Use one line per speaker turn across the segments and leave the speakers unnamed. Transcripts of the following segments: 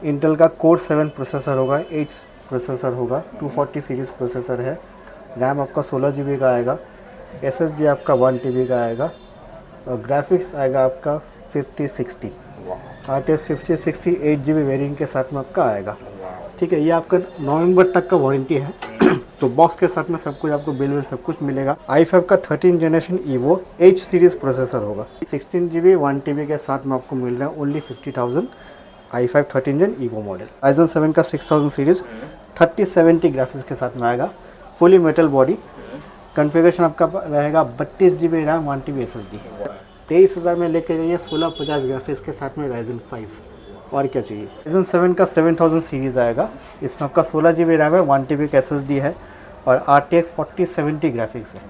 Intel का core 7 processor होगा, 8 processor होगा, 240 सीरीज़ प्रोसेसर है। रैम आपका 16 GB का आएगा, SSD आपका 1 TB का आएगा और ग्राफिक्स आएगा आपका 5060 RTX 5060 8 GB वेरिएंट के साथ में आपका आएगा। ठीक है, ये आपका नवंबर तक का वारंटी है। तो बॉक्स के साथ में सब कुछ आपको बिल सब कुछ मिलेगा। i5 का 13 generation evo H series processor होगा, 16 GB 1 TB के साथ में आपको मिल रहा है ओनली 50,000। i5 13 जन ईवो मॉडल। Ryzen 7 का 6000 सीरीज़ 3070 ग्राफिक्स के साथ में आएगा, फुली मेटल बॉडी। कॉन्फ़िगरेशन आपका रहेगा 32 GB रैम 1 TB SSD। 23,000 में लेके जाइए 1650 ग्राफिक्स के साथ में Ryzen 5, और क्या चाहिए। Ryzen 7 का 7000 सीरीज़ आएगा, इसमें आपका 16 GB रैम है, 1 TB का SSD है और RTX 4070 ग्राफिक्स है।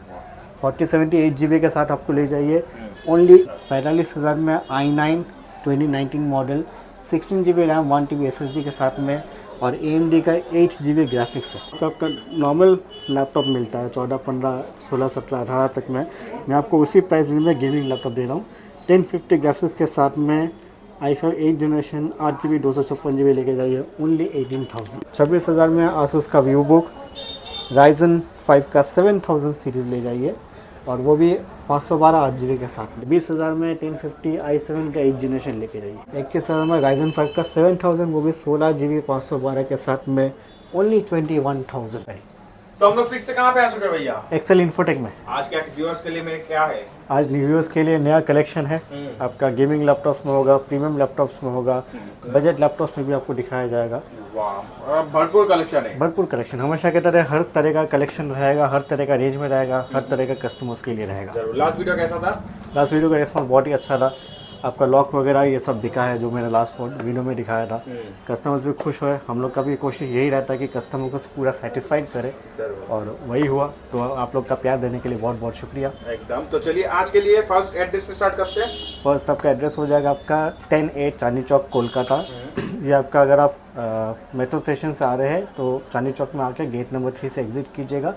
4070 8 GB के साथ आपको ले जाइए ओनली 45,000 में। i9 2019 model 16 GB RAM 1 TB SSD के साथ में और AMD का 8 GB ग्राफिक्स है। तो आपका नॉर्मल लैपटॉप मिलता है 14, 15, 16, 17, 18 तक में। मैं आपको उसी प्राइस रेंज में गेमिंग लैपटॉप दे रहा हूँ 1050 ग्राफिक्स के साथ में। i5 8 जनरेशन 8 GB 256 GB लेके जाइए ओनली 18,000। 26,000 में आसूस का VivoBook Ryzen 5 का 7000 सीरीज़ ले जाइए और वो भी 512 8 GB के साथ में। 20,000 में 1050 i7 का 8 जनरेशन लेके जाइए। 21,000 में Ryzen 5 का 7000, वो भी 16 GB 512 के साथ में ओनली 21,000।
तो हम लोग फिर से कहाँ पे आ चुके हैं भैया?
एक्सेल इन्फोटेक में।
आज क्या व्यूअर्स के लिए में क्या है?
आज व्यूअर्स के लिए नया कलेक्शन है। आपका गेमिंग लैपटॉप्स में होगा, प्रीमियम लैपटॉप्स में होगा, बजट लैपटॉप्स में भी आपको दिखाया जाएगा।
वाह, भरपूर कलेक्शन है।
भरपूर कलेक्शन, हमेशा की तरह हर तरह का कलेक्शन रहेगा, हर तरह का रेंज में रहेगा, हर तरह का कस्टमर्स के लिए रहेगा।
लास्ट वीडियो कैसा था?
लास्ट वीडियो का रिस्पॉन्स बहुत ही अच्छा था। आपका लॉक वगैरह ये सब दिखा है जो मैंने लास्ट वीडियो में दिखाया था। कस्टमर्स भी खुश हुए। हम लोग का भी कोशिश यही रहता है कि कस्टमर को पूरा सेटिस्फाइड करे और वही हुआ। तो आप लोग का प्यार देने के लिए बहुत बहुत शुक्रिया।
एकदम। तो चलिए आज के लिए फर्स्ट एड्रेस से स्टार्ट करते हैं।
फर्स्ट आपका एड्रेस हो जाएगा आपका 10A चांदनी चौक कोलकाता। ये आपका अगर आप मेट्रो स्टेशन से आ रहे हैं तो चांदनी चौक में आके गेट नंबर 3 से एग्जिट कीजिएगा।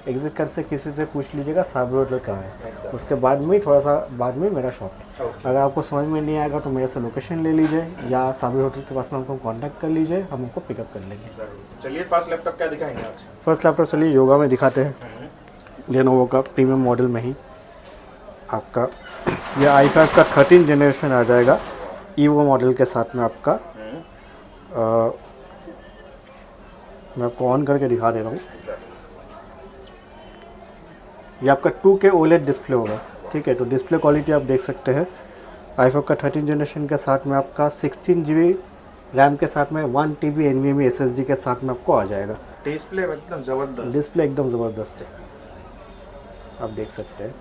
एग्जिट कर से किसी से पूछ लीजिएगा साहब रोड कहाँ है। उसके बाद में थोड़ा सा बाद में मेरा शॉप है। अगर आपको समझ में नहीं आएगा तो मेरे से लोकेशन ले लीजिए या साबिर होटल के पास में हमको कांटेक्ट कर लीजिए, हम हमको पिकअप कर लेंगे।
चलिए फर्स्ट लैपटॉप क्या दिखाएंगे आज?
फर्स्ट लैपटॉप चलिए योगा में दिखाते हैं। लेनोवो का प्रीमियम मॉडल में ही आपका ये i5 का 13 जनरेशन आ जाएगा ईवो मॉडल के साथ में। आपका मैं आपको ऑन करके दिखा दे रहा हूँ। ये आपका 2K OLED डिस्प्ले होगा। ठीक है, तो डिस्प्ले क्वालिटी आप देख सकते हैं। i5 का 13 जनरेशन के साथ में आपका 16 GB रैम के साथ में 1 TB NVMe SSD के साथ में आपको आ जाएगा।
डिस्प्ले एकदम ज़बरदस्त।
डिस्प्ले एकदम ज़बरदस्त है, आप देख सकते हैं।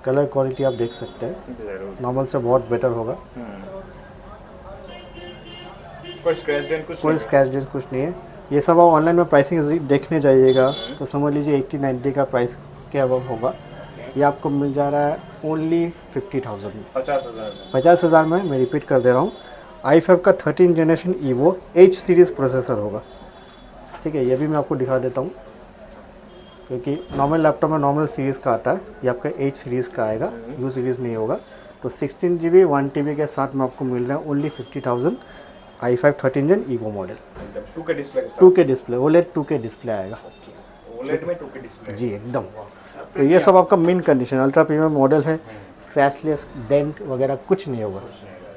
कलर क्वालिटी आप देख सकते हैं, नॉर्मल से बहुत बेटर होगा।
कोई स्क्रैच डेंट
कुछ नहीं है। ये सब आप ऑनलाइन में प्राइसिंग देखने जाइएगा तो समझ लीजिए 80-90 का प्राइस के अबव होगा। ये आपको मिल जा रहा है ओनली 50,000 में, 50,000 में। मैं रिपीट कर दे रहा हूँ। i5 का 13 generation evo H series processor होगा। ठीक है, ये भी मैं आपको दिखा देता हूँ क्योंकि नॉर्मल लैपटॉप में नॉर्मल सीरीज़ का आता है, ये आपका 8 सीरीज़ का आएगा, U सीरीज़ नहीं होगा। तो 16 GB 1 TB के साथ में आपको मिल रहा है ओनली 50,000 i5 13 जन evo model. 2K display OLED 2K display आएगा।
OLED में 2K डिस्प्ले
जी एकदम। तो ये सब आपका main condition ultra premium model है। स्क्रैचलेस, डेंट वगैरह कुछ नहीं होगा।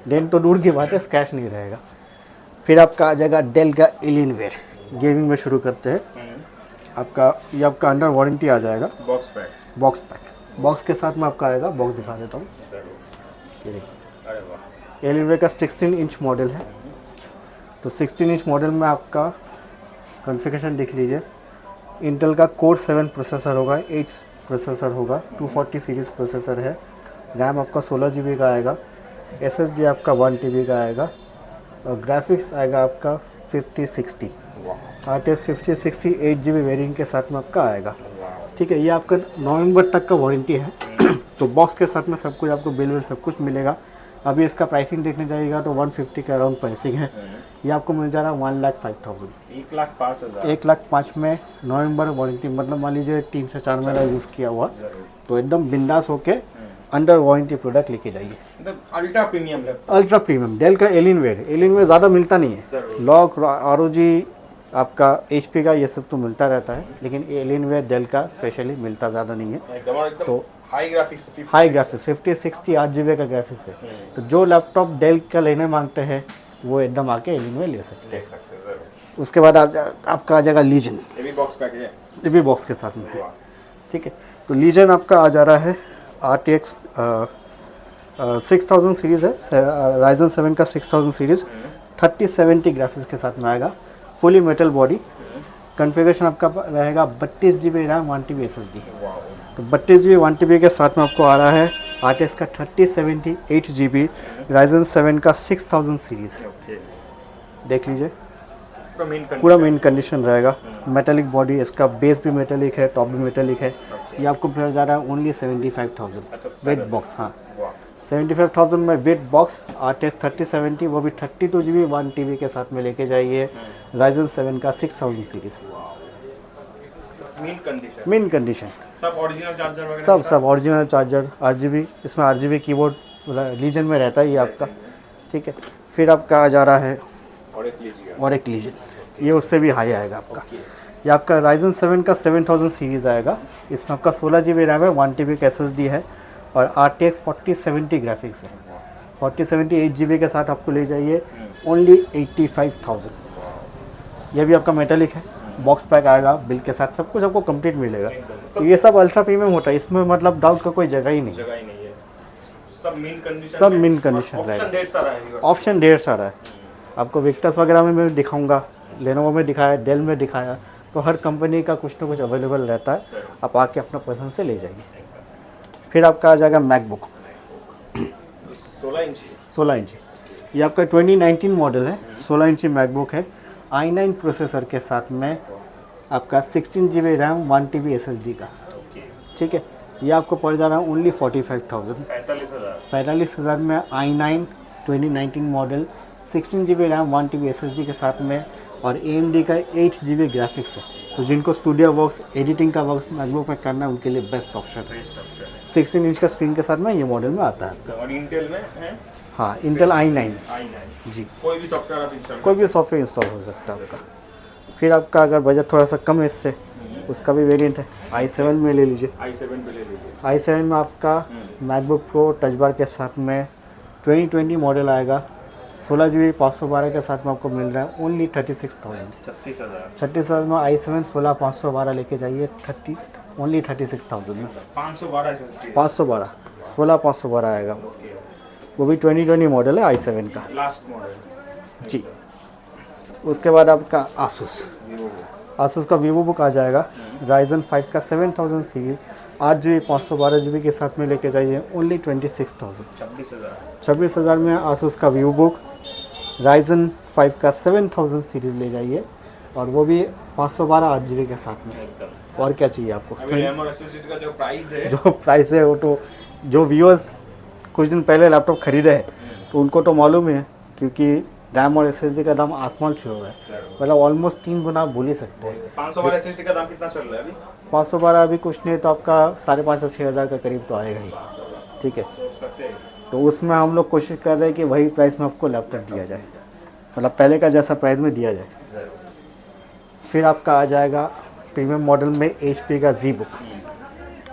डेंट तो दूर की बात है, स्क्रैच नहीं रहेगा। फिर आपका आ जाएगा डेल का एलियनवेयर। गेमिंग में शुरू करते हैं। आपका ये आपका अंडर वारंटी आ जाएगा। बॉक्स पैक बॉक्स के साथ में आपका आएगा। बॉक्स दिखा देता हूँ। ये देखिए एलियनवेयर का 16 इंच मॉडल है। तो 16 इंच मॉडल में आपका कॉन्फ़िगरेशन देख लीजिए। इंटेल का कोर 7 प्रोसेसर होगा, 8 प्रोसेसर होगा, 240 सीरीज़ प्रोसेसर है। रैम आपका 16 GB का आएगा, SSD आपका 1 TB का आएगा और ग्राफिक्स आएगा आपका 5060 RTX 5060 8 GB वेरिएंट के साथ में आपका आएगा। ठीक है, ये आपका नवंबर तक का वारंटी है। तो बॉक्स के साथ में सब कुछ आपको बिल सब कुछ मिलेगा। अभी इसका प्राइसिंग देखने जाइएगा तो 150 के अराउंड प्राइसिंग है। ये आपको मिल जा रहा है 1,05,000।
1,05,000।
1,05,000 में नवंबर वारंटी, मतलब मान लीजिए 3 से 4 महीना यूज़ किया हुआ, तो एकदम बिंदास होके अंडर वारंटी प्रोडक्ट लेके जाइए।
मतलब ultra premium laptop.
Ultra premium Dell का एलियनवेयर ज़्यादा मिलता नहीं है। लॉक ROG आपका HP का ये सब तो मिलता रहता है, लेकिन एलियनवेयर डेल का स्पेशली मिलता ज़्यादा नहीं है।
एकदम
तो
हाई ग्राफिक्स,
50, 60, 8 GB का ग्राफिक्स है। तो जो लैपटॉप डेल का लेने मांगते हैं वो एकदम आके एलियनवेयर ले सकते हैं। उसके बाद आपका आ जाएगा लीजन,
ये भी बॉक्स पैक है।
ये भी बॉक्स के साथ में है। ठीक है, तो लीजन आपका आ जा रहा है RTX 6000 सीरीज़ है, Ryzen 7 का 6000 सीरीज़, 3070 ग्राफिक्स के साथ में आएगा, फुली मेटल बॉडी। कॉन्फ़िगरेशन आपका रहेगा 32 GB रैम, 1 TB SSD। तो 32 GB 1 TB के साथ में आपको आ रहा है RTX का 3070 8 GB, Ryzen 7 का 6000 सीरीज़। देख लीजिए पूरा मेन कंडीशन रहेगा, मेटेलिक बॉडी, इसका बेस भी मेटेलिक है, टॉप भी मेटेलिक है। ये आपको मिल जा रहा है ओनली 75,000 वेट बॉक्स। हाँ, 75,000 में वेट बॉक्स, RTX 3070, वो भी 32 GB 1 TB के साथ में लेके जाइए, Ryzen 7 का 6000 सीरीज़। मेन कंडीशन
सब ओरिजिनल चार्जर वगैरह,
सब ओरिजिनल चार्जर, RGB, इसमें RGB कीबोर्ड लीजन में रहता है ये आपका। ठीक है, फिर आपका आ जा रहा है और एक लीजन, ये उससे भी हाई आएगा आपका। ये आपका Ryzen 7 का 7000 सीरीज़ आएगा। इसमें आपका 16 GB रैम है, 1 TB का SSD है और RTX 4070 ग्राफिक्स है। 4070 8 GB के साथ आपको ले जाइए ओनली 85,000। ये भी आपका मेटेलिक है, बॉक्स पैक आएगा, बिल के साथ सब कुछ आपको कंप्लीट मिलेगा। तो ये सब अल्ट्रा प्रीमियम होता है, इसमें मतलब डाउट का कोई जगह ही नहीं है।
सब मेन कंडीशन
रहेगा। ऑप्शन ढेर सारा है। आपको विक्टर्स वगैरह में मैं दिखाऊंगा, लेनोवो में दिखाया, डेल में दिखाया, तो हर कंपनी का कुछ ना कुछ अवेलेबल रहता है, आप आके अपना पसंद से ले जाइए। फिर आपका आ जाएगा मैकबुक 16 इंची। ये आपका 2019 मॉडल है, 16 इंची मैकबुक है, i9 प्रोसेसर के साथ में आपका 16 GB रैम, 1 TB SSD का। ठीक है, ये आपको पड़ जा रहा है ओनली 45,000। 45,000 में i9 2019 model, 16 GB RAM, 1 TB SSD के साथ में, और AMD का 8 GB ग्राफिक्स है। तो जिनको स्टूडियो वर्क्स, एडिटिंग का वर्क्स मैकबुक में करना है, उनके लिए बेस्ट ऑप्शन है। 16 इंच का स्क्रीन के साथ में ये मॉडल में आता है।
और इंटेल में है?
हाँ, इंटेल i9 जी।
कोई भी सॉफ्टवेयर
इंस्टॉल हो सकता है आपका। फिर आपका अगर बजट थोड़ा सा कम है इससे, उसका भी वेरिएंट है, i7 में ले लीजिए। i7 में आपका मैकबुक प्रो टच बार के साथ में 2020 मॉडल आएगा, 16 GB 512 के साथ में आपको मिल रहा है ओनली 36,000। 36,000 में i7 16 512 लेके जाइए, ओनली 36,000 में। 512 16 512 आएगा, वो भी 2020 मॉडल है i7 का,
लास्ट मॉडल
जी। उसके बाद आपका आसूस का वीवो बुक आ जाएगा, Ryzen 5 का 7000 सीरीज़, 8 GB 512 GB के साथ में लेके जाइए ओनली 26,000। 26,000 में आसूस का वीवो बुक, Ryzen 5 का 7000 सीरीज़ ले जाइए, और वो भी 512 8 GB के साथ में। और क्या चाहिए आपको?
का जो
प्राइस है वो तो जो व्यूअर्स कुछ दिन पहले लैपटॉप खरीदे हैं तो उनको तो मालूम है, क्योंकि रैम और SSD का दाम आसमान छू रहा है, मतलब ऑलमोस्ट 3 गुना आप बोल ही सकते हैं।
512 SSD का दाम कितना चल रहा है अभी?
512 अभी कुछ नहीं तो आपका 5,500 से 6,000 का करीब तो आएगा ही। ठीक है, तो उसमें हम लोग कोशिश कर रहे हैं कि वही प्राइस में आपको लैपटॉप दिया जाए, मतलब पहले का जैसा प्राइस में दिया जाए। फिर आपका आ जाएगा प्रीमियम मॉडल में HP का Z बुक,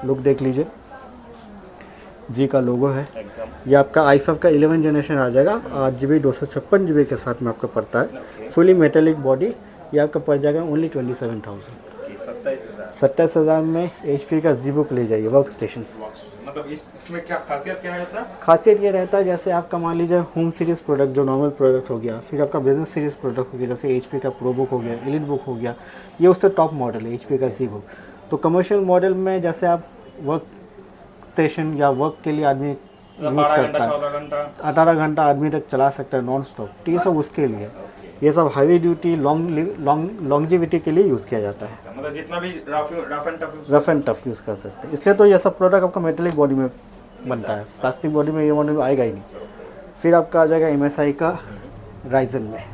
लुक देख लीजिए, जी का लोगो है। ये आपका i5 का 11 जनरेशन आ जाएगा, 8 GB 256 GB के साथ में आपका पड़ता है, फुली मेटेलिक बॉडी। ये आपका पड़ जाएगा ओनली 27,000। 27,000 में HP का Z बुक ले जाइए, वर्क स्टेशन।
मतलब इसमें क्या खासियत क्या रहता है?
खासियत ये रहता है, जैसे आपका मान लीजिए होम सीरीज़ प्रोडक्ट जो नॉर्मल प्रोडक्ट हो गया, फिर आपका बिजनेस सीरीज़ प्रोडक्ट हो गया, जैसे HP का प्रो बुक हो गया, एलिट बुक हो गया, ये उससे टॉप मॉडल है HP का Z बुक। तो कमर्शियल मॉडल में जैसे आप वर्क स्टेशन या वर्क के लिए आदमी यूज़ करता है, 18 घंटा आदमी तक चला सकता है नॉन स्टॉप, तो ये सब उसके लिए। ये सब हैवी ड्यूटी लॉन्जिविटी के लिए यूज़ किया जाता है,
मतलब जितना भी
रफ एंड टफ यूज़ कर सकते हैं। इसलिए तो ये सब प्रोडक्ट आपका मेटेलिक बॉडी में बनता है, प्लास्टिक बॉडी में ये मॉडल आएगा ही नहीं। फिर आपका आ जाएगा MSI का राइजन में,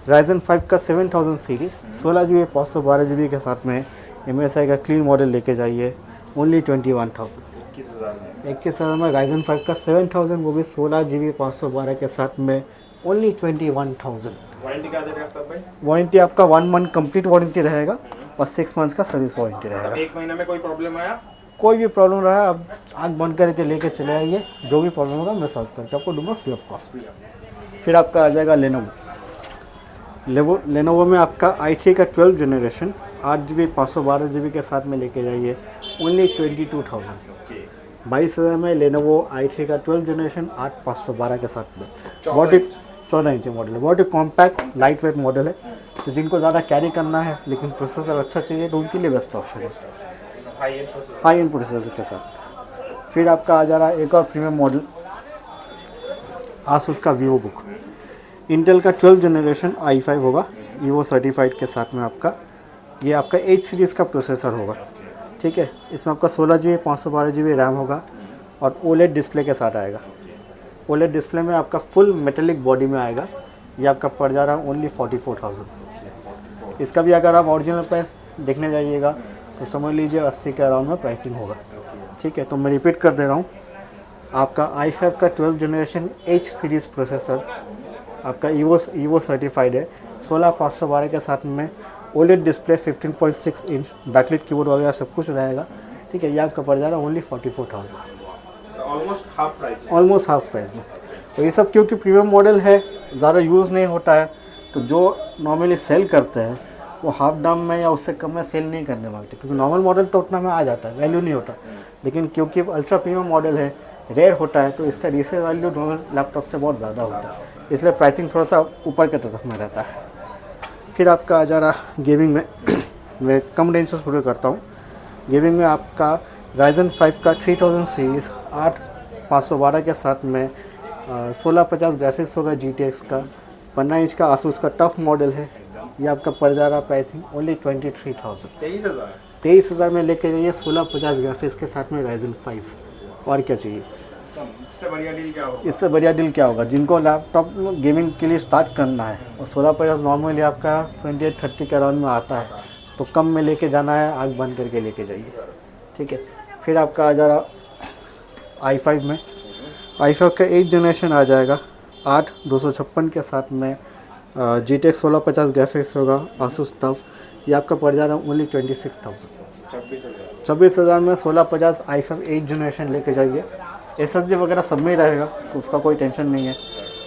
राइजन 5 का 7000 सीरीज़ 16 GB 512 GB के साथ में MSI का क्लीन मॉडल लेके जाइए ओनली 21,000।
21,000 में
21,000 में राइजन 5 का 7000, वो भी 16 GB 512 के साथ में ओनली 21,000।
वारंटी क्या दे रहे हैं आफ्ताब भाई?
वारंटी आपका 1 मंथ कंप्लीट वारंटी रहेगा और 6 मंथ्स का सर्विस वारंटी रहेगा।
एक महीने में कोई प्रॉब्लम आया?
कोई भी प्रॉब्लम रहा आप आँख बंद करके लेके चले आइए, जो भी प्रॉब्लम होगा मैं सॉल्व करके आपको दूंगा फ्री ऑफ कॉस्ट। फिर आपका आ जाएगा लेनोवो में आपका i3 का 12 जनरेशन 8 GB 512 GB के साथ में लेके जाइए ओनली 22,000।
ओके
22,000 में लेनोवो i3 का 12 जनरेशन 8512 के साथ में
14
बहुत ही 14 इंच मॉडल है, बहुत ही कॉम्पैक्ट लाइट वेट मॉडल है। तो जिनको ज़्यादा कैरी करना है लेकिन प्रोसेसर अच्छा चाहिए तो उनके लिए बेस्ट ऑप्शन है हाई एंड प्रोसेसर के साथ। फिर आपका आ जा रहा है एक और प्रीमियम मॉडल आसूस का वीवो बुक, इंटेल का 12 जनरेशन i5 होगा ईवो सर्टिफाइड के साथ में आपका, ये आपका 8 सीरीज़ का प्रोसेसर होगा। ठीक है, इसमें आपका 16 GB 512 GB रैम होगा और OLED डिस्प्ले के साथ आएगा। OLED डिस्प्ले में आपका फुल मेटेलिक बॉडी में आएगा। ये आपका पड़ जा रहा है ओनली 44,000। इसका भी अगर आप ओरिजिनल प्राइस देखने जाइएगा तो समझ लीजिए 80 के अराउंड में प्राइसिंग होगा। ठीक है, तो मैं रिपीट कर दे रहा हूँ, आपका i5 का 12 जनरेशन H सीरीज़ प्रोसेसर आपका ईवो सर्टिफाइड है 16512 के साथ में OLED display 15.6 inch backlit keyboard वगैरह सब कुछ रहेगा। ठीक है, ये आपका पड़ जा रहा है ओनली 44,000,
ऑलमोस्ट हाफ प्राइस में।
ऑलमोस्ट हाफ प्राइस में। तो ये सब क्योंकि प्रीमियम मॉडल है, ज़्यादा यूज़ नहीं होता है, तो जो नॉर्मली सेल करते हैं वो हाफ दाम में या उससे कम में सेल नहीं करने मांगते, क्योंकि नॉर्मल मॉडल तो उतना में आ जाता है, वैल्यू नहीं होता। लेकिन क्योंकि अल्ट्रा प्रीमियम मॉडल है, रेयर होता है, तो इसका रीसेल वैल्यू नॉर्मल लैपटॉप से बहुत ज़्यादा होता है, इसलिए प्राइसिंग थोड़ा सा ऊपर की तरफ में रहता है। फिर आपका आ जा रहा गेमिंग में मैं कम रेंज से शुरू करता हूँ। गेमिंग में आपका राइजन 5 का 3000 सीरीज़ 8512 के साथ में 1650 ग्राफिक्स होगा GTX का, 15 इंच का आसूस का टफ मॉडल है। ये आपका पड़ जा रहा प्राइसिंग ओनली 23,000। 23,000 में लेके जाइए 1650 ग्राफिक्स के साथ में राइजन 5। और क्या चाहिए,
इससे बढ़िया डील क्या होगा?
इससे बढ़िया डील क्या होगा? जिनको लैपटॉप गेमिंग के लिए स्टार्ट करना है और 1650 नॉर्मली आपका 28-30 के अराउंड में आता है, तो कम में लेके जाना है, आग बंद करके लेके जाइए। ठीक है, फिर आपका आ जा रहा i5 में, i5 का 8 जनरेशन आ जाएगा 8256 के साथ में GTX 1650 ग्राफिक्स होगा आसूस टफ। ये आपका पड़ जा रहा है ओनली 26,000। 26,000 में 1650 i5 8 जनरेशन लेके जाइए। SSD वगैरह सब में ही रहेगा, तो उसका कोई टेंशन नहीं है।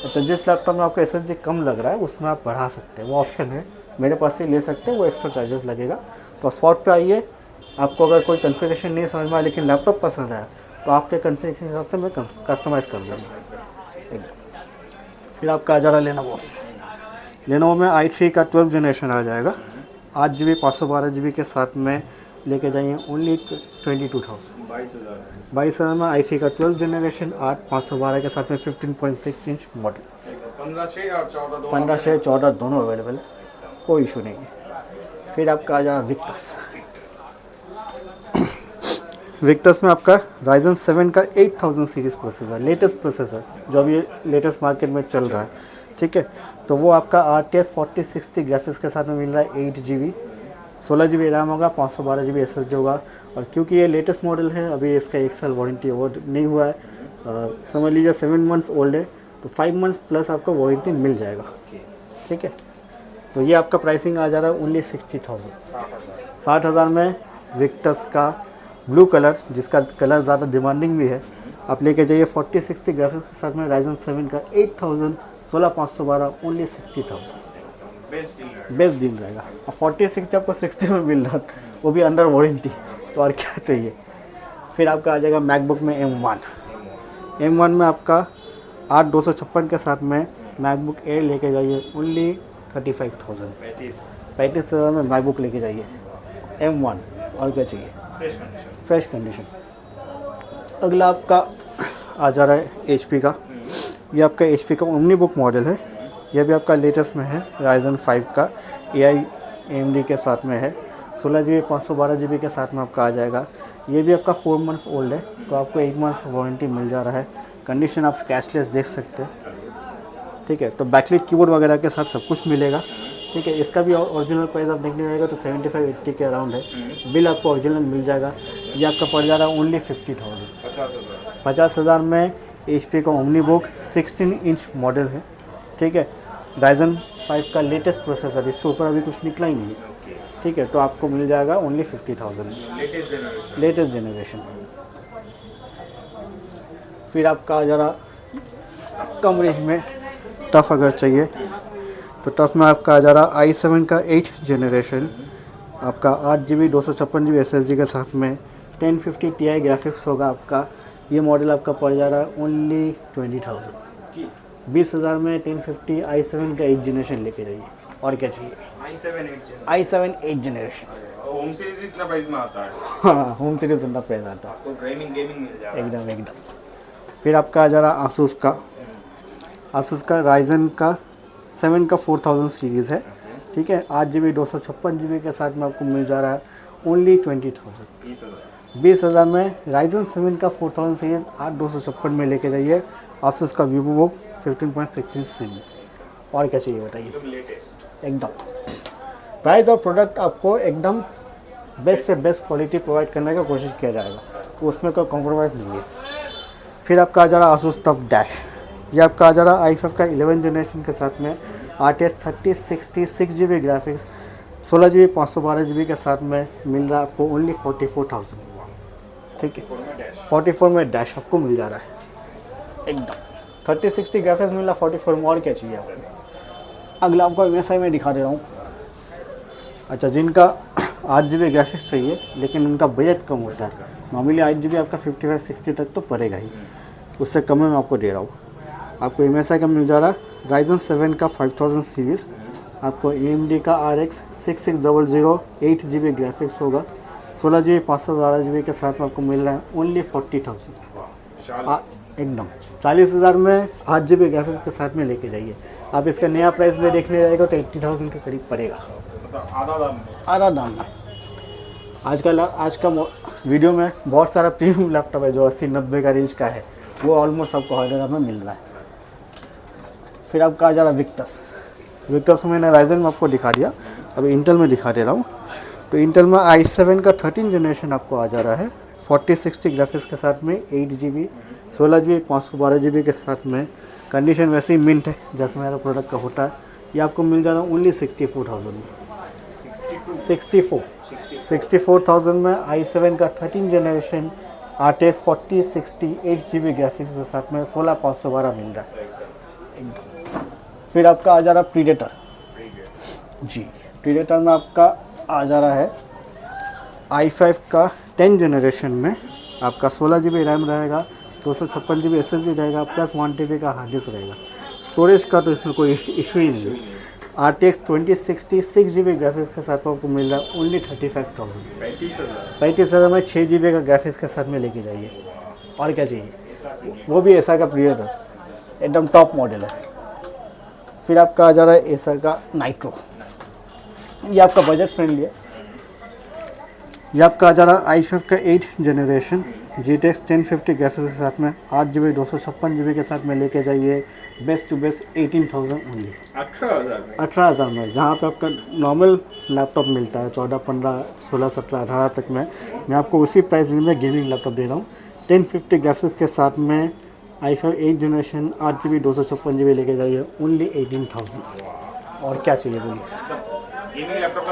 तो जिस लैपटॉप में आपका SSD कम लग रहा है उसमें आप बढ़ा सकते हैं, वो ऑप्शन है, मेरे पास से ले सकते हैं, वो एक्स्ट्रा चार्जेस लगेगा। तो स्पॉट पे आइए, आपको अगर कोई कन्फिगरेशन नहीं समझ में आया लेकिन लैपटॉप पसंद आया तो आपके कन्फिगरेशन के हिसाब से मैं कस्टमाइज़ कर दूँगा। फिर आपका आ जा रहा लेनोवो में i3 का 12 जनरेशन आ जाएगा 8 GB 512 GB के साथ में लेके जाइए ओनली 22,000। 22,000 में i3 का 12 जनरेशन 8512 के साथ में 15.6 इंच मॉडल।
15/6 और 14 दोनों
15/14 दोनों अवेलेबल है, कोई इशू नहीं है। फिर आपका आ जा रहा विक्टस। विक्टस में आपका राइजन 7 का 8000 सीरीज़ प्रोसेसर, लेटेस्ट प्रोसेसर जो अभी लेटेस्ट मार्केट में चल रहा है। ठीक है, तो वो आपका RTS 4060 ग्राफिक्स के साथ में मिल रहा है 8 GB 16 GB रैम होगा, 512 GB SSD होगा। और क्योंकि ये लेटेस्ट मॉडल है, अभी इसका 1 साल वारंटी अवॉर्ड नहीं हुआ है, समझ लीजिए 7 मंथ्स ओल्ड है, तो 5 मंथ्स प्लस आपका वारंटी मिल जाएगा। ठीक है, तो ये आपका प्राइसिंग आ जा रहा है ओनली 60,000। 60,000 में विक्टस का ब्लू कलर, जिसका कलर ज़्यादा डिमांडिंग भी है, आप लेके जाइए 4060 ग्राफिक्स के साथ में राइजन 7 का 8000 16512 ओनली 60,000। बेस्ट डील रहेगा। और 4060 आपको 60 में मिल रहा, वो भी अंडर वारंटी, तो और क्या चाहिए। फिर आपका आ जाएगा मैकबुक में M1 में आपका 8256 के साथ में मैकबुक एयर लेके जाइए ओनली 35,000। 35,000 में मैकबुक लेके जाइए M1, और क्या चाहिए, फ्रेश कंडीशन। अगला आपका आ जा रहा है HP का, ये आपका HP का ओमनी बुक मॉडल है, यह भी आपका लेटेस्ट में है, राइजन 5 का AI AMD के साथ में है, 16 GB 512 GB के साथ में आपका आ जाएगा। ये भी आपका 4 मंथ्स ओल्ड है, तो आपको 1 मंथ वारंटी मिल जा रहा है। कंडीशन आप स्क्रैचलेस देख सकते हैं, ठीक है। तो बैकलाइट कीबोर्ड वगैरह के साथ सब कुछ मिलेगा, ठीक है। इसका भी ओरिजिनल प्राइस आप देखने जाएगा तो 75-80 के अराउंड है। बिल आपको ओरिजिनल मिल जाएगा। ये आपका पड़ जा रहा है ओनली 50,000। 50,000 में HP का ओमनीबुक 16 इंच मॉडल है, ठीक है। Ryzen 5 का लेटेस्ट प्रोसेसर, इससे ऊपर अभी कुछ निकला ही नहीं है, ठीक है। तो आपको मिल जाएगा ओनली 50,000 में, लेटेस्ट जनरेशन। फिर आपका ज़रा कम रेंज में टफ अगर चाहिए तो टफ में आपका आ जा रहा i7 का 8 जनरेशन, आपका 8GB 256GB SSD के साथ में 1050 Ti ग्राफिक्स होगा आपका। ये मॉडल आपका पड़ जा रहा है ओनली 20,000। 20,000 में 1050 i7 का 8 जनरेशन लेके जाइए, और क्या चाहिए। i7 8 जनरेशन
होम सीरीज इतना प्राइस में आता है।
हाँ, होम सीरीज इतना प्राइस आता है,
तो गेमिंग मिल जाएगा
एकदम। फिर आपका आ जा रहा आसूस का Ryzen का 7 का 4000 सीरीज़ है, ठीक है। 8GB 256GB के साथ में आपको मिल जा रहा है ओनली 20,000। 20,000 में Ryzen 7 का 4000 सीरीज़ 8/256 में लेके जाइए। आसूस का वीवो 15.6 स्क्रीन में, और क्या चाहिए बताइए। एकदम प्राइस और प्रोडक्ट आपको एकदम बेस्ट से बेस्ट क्वालिटी प्रोवाइड करने का कोशिश किया जाएगा, तो उसमें कोई कॉम्प्रोमाइज़ नहीं है। फिर आपका आ जा रहा आसूस टफ डैश। ये आपका आ जा रहा i5 का 11 जनरेशन के साथ में RTX 3066GB graphics 16GB 512GB के साथ में मिल रहा है आपको ओनली 44,000, ठीक है। 44 में डैश आपको मिल जा रहा है एकदम। 3060 ग्राफिक्स मिल रहा 44 में, और क्या चाहिए आपको। अगला आपको MSI में दिखा दे रहा हूँ। अच्छा, जिनका 8GB ग्राफिक्स चाहिए लेकिन उनका बजट कम होता है, नॉर्मली 8GB आपका 55-60 तक तो पड़ेगा ही, उससे कम में मैं आपको दे रहा हूँ। आपको MSI का मिल जा रहा है Ryzen 7 का 5000 सीरीज़, आपको AMD का RX 6600 8GB ग्राफिक्स होगा, 16GB 512GB के साथ में आपको मिल रहा है ओनली 40,000। एकदम 40,000 में 8GB ग्राफिक्स के साथ में लेके जाइए। आप इसका नया प्राइस में देखने जाएगा तो 80,000 के करीब पड़ेगा, आधा दाम में। आज का वीडियो में बहुत सारा प्रीमियम लैपटॉप है जो 80-90 का रेंज का है, वो ऑलमोस्ट आपको 1000 में मिल रहा है। फिर आपका आ जा रहा विक्टर्स में मैंने Ryzen में आपको दिखा दिया, अभी इंटेल में दिखा दे रहा हूँ। तो इंटेल में i7 का 13 जनरेशन आपको आ जा रहा है 4060 ग्राफिक्स के साथ में 8GB 16GB 512GB के साथ में। कंडीशन वैसे ही मिंट है जैसे मेरा प्रोडक्ट का होता है। ये आपको मिल जा रहा है ओनली 64,000 में। 64,000 में i7 का 13 जनरेशन RTX 4060 8GB ग्राफिक्स के साथ में 16,512 मिल रहा है एकदम। फिर आपका आ जा रहा प्रीडेटर जी। प्रीडेटर में आपका आ जा रहा है i5 का 10 जनरेशन में आपका 16GB रैम रहेगा, 256GB SSD रहेगा, प्लस 1TB का हार्ड डिस्क रहेगा। स्टोरेज का तो इसमें कोई इशू ही नहीं है। RTX 2060 6GB ग्राफिक्स के साथ में आपको मिल रहा है ओनली 35,000। 35,000 में 6GB का ग्राफिक्स के साथ में लेके जाइए, और क्या चाहिए। वो भी एसर का प्रीडेटर एकदम टॉप मॉडल है। फिर आपका आ जा रहा है एसर का नाइट्रो, ये आपका बजट फ्रेंडली है। ये आपका आ जा रहा है i5 का 8 जनरेशन GTX 1050 ग्राफिक्स के साथ में 8GB 256GB के साथ में लेके जाइए। बेस्ट टू बेस्ट 18,000 ओनली, 18,000 में। जहाँ पे आपका नॉर्मल लैपटॉप मिलता है 14, 15, 16, 17, 18 तक में, मैं आपको उसी प्राइस में गेमिंग लैपटॉप दे रहा हूँ 1050 ग्राफिक्स के साथ में। i5 8 जनरेशन 8GB 256GB लेके जाइए ओनली 18,000, और क्या चाहिए बोलिए। गेमिंग लैपटॉप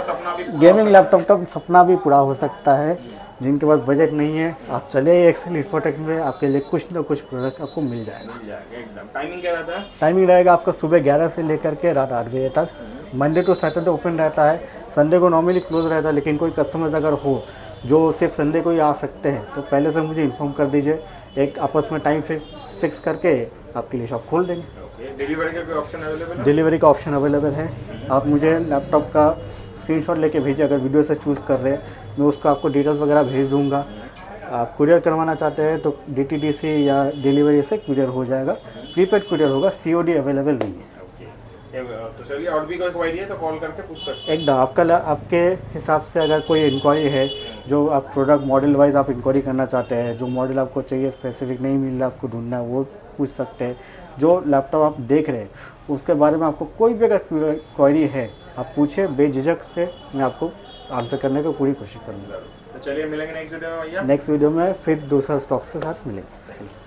का सपना भी पूरा हो सकता है। जिनके पास बजट नहीं है आप चले एक्सेल इन्फोटेक में, आपके लिए कुछ ना कुछ प्रोडक्ट आपको मिल जाएगा
एकदम। टाइमिंग क्या रहता है?
टाइमिंग रहेगा आपका सुबह 11 से लेकर के रात 8 बजे तक। मंडे टू सैटरडे ओपन रहता है, संडे को नॉर्मली क्लोज रहता है। लेकिन कोई कस्टमर्स अगर हो जो सिर्फ संडे को ही आ सकते हैं तो पहले से मुझे इन्फॉर्म कर दीजिए, एक आपस में टाइम फिक्स करके आपके लिए शॉप खोल देंगे।
डिलीवरी का कोई ऑप्शन अवेलेबल है?
डिलीवरी का ऑप्शन अवेलेबल है। आप मुझे लैपटॉप का स्क्रीनशॉट लेके भेजिए, अगर वीडियो से चूज़ कर रहे हैं मैं उसको आपको डिटेल्स वगैरह भेज दूंगा। आप कुरियर करवाना चाहते हैं तो DTDC या डिलीवरी से कुरियर हो जाएगा, प्रीपेड कुरियर होगा, COD अवेलेबल नहीं है।
तो चलिए, और भी कोई क्वेरी है तो कॉल करके पूछ सकते हैं।
एकदम आपके हिसाब से अगर कोई इंक्वायरी है जो आप प्रोडक्ट मॉडल वाइज आप इंक्वायरी करना चाहते हैं, जो मॉडल आपको चाहिए स्पेसिफिक नहीं मिल रहा आपको ढूंढना है, वो पूछ सकते हैं। जो लैपटॉप आप देख रहे हैं उसके बारे में आपको कोई भी अगर क्वेरी है आप पूछे, बेझिझक से मैं आपको आंसर करने की पूरी कोशिश करूँगा।
तो चलिए मिलेंगे नेक्स्ट वीडियो में भैया।
नेक्स्ट वीडियो में फिर दूसरा स्टॉक के साथ मिलेंगे। चलिए।